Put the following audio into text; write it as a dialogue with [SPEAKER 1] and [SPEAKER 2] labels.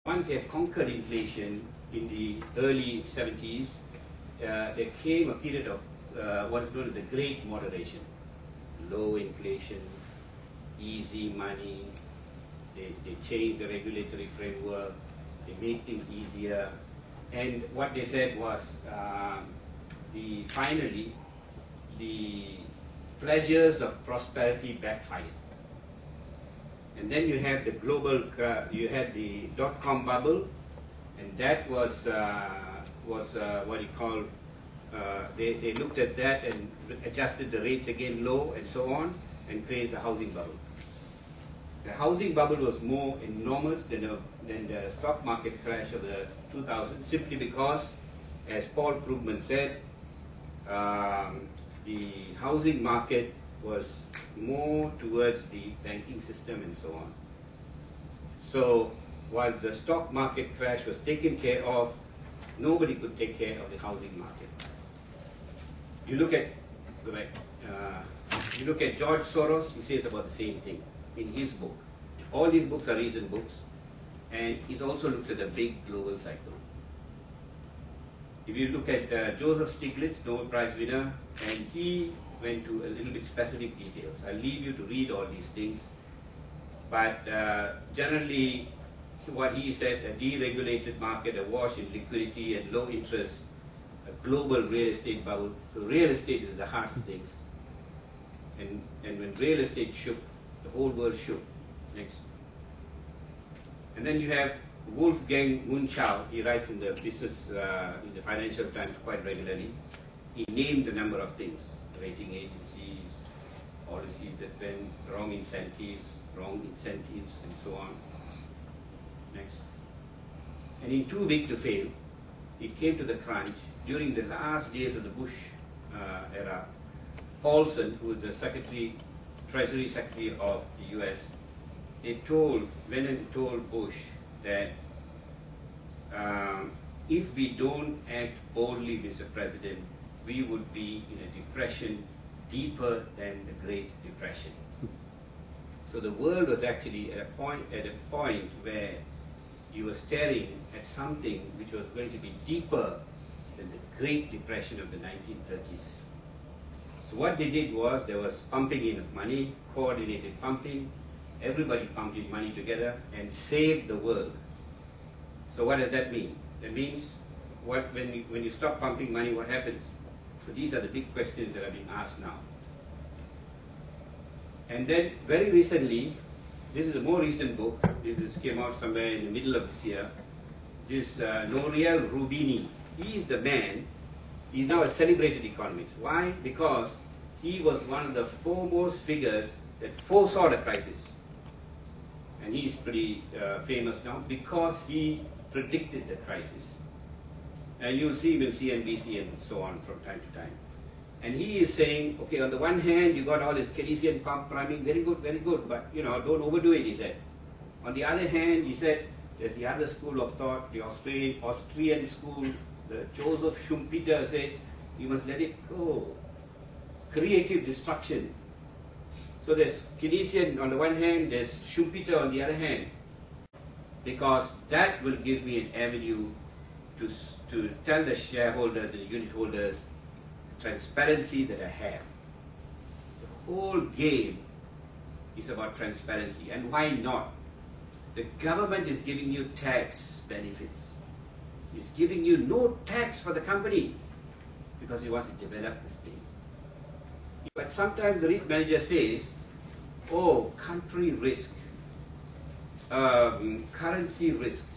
[SPEAKER 1] once they had conquered inflation in the early 70s, there came a period of what is known as the Great Moderation. Low inflation, easy money, they changed the regulatory framework, they made things easier, and what they said was finally the pleasures of prosperity backfired. And then you have the global, you had the dot-com bubble, and that was what you call, they looked at that and adjusted the rates again low and so on, and created the housing bubble. The housing bubble was more enormous than the stock market crash of the 2000s, simply because, as Paul Krugman said, the housing market was more towards the banking system and so on. So while the stock market crash was taken care of, nobody could take care of the housing market. You look at George Soros, he says about the same thing in his book. All these books are recent books, and he also looks at the big global cycle. If you look at Joseph Stiglitz, Nobel Prize winner, and he went to a little bit specific details. I'll leave you to read all these things, but generally what he said, a deregulated market, awash in liquidity and low interest, a global real estate bubble. So real estate is the heart of things. And when real estate shook, the whole world shook. Next. And then you have Wolfgang Munchau. He writes in the business, in the Financial Times quite regularly. He named a number of things: rating agencies, policies that went wrong incentives, and so on. Next. And in Too Big to Fail, it came to the crunch during the last days of the Bush era. Paulson, who was the Treasury Secretary of the US, went and told Bush that if we don't act boldly, Mr. President, we would be in a depression deeper than the Great Depression. So the world was actually at a point where you were staring at something which was going to be deeper than the Great Depression of the 1930s. So what they did was, there was pumping in of money, coordinated pumping, everybody pumped in money together and saved the world. So what does that mean? That means, when you stop pumping money, what happens? So these are the big questions that are being asked now. And then very recently, this is a more recent book, this came out somewhere in the middle of this year, this Nouriel Roubini, he is the man, he's now a celebrated economist. Why? Because he was one of the foremost figures that foresaw the crisis. And he's pretty famous now because he predicted the crisis. And you'll see him in CNBC and so on from time to time. And he is saying, okay, on the one hand, you got all this Keynesian pump priming, very good, but don't overdo it, he said. On the other hand, he said, there's the other school of thought, the Austrian school, the Joseph Schumpeter says, you must let it go. Creative destruction. So there's Keynesian on the one hand, there's Schumpeter on the other hand, because that will give me an avenue to tell the shareholders and the unit holders the transparency that I have. The whole game is about transparency. And why not? The government is giving you tax benefits. It's giving you no tax for the company because he wants to develop this thing. But sometimes the REIT manager says, oh, country risk, currency risk.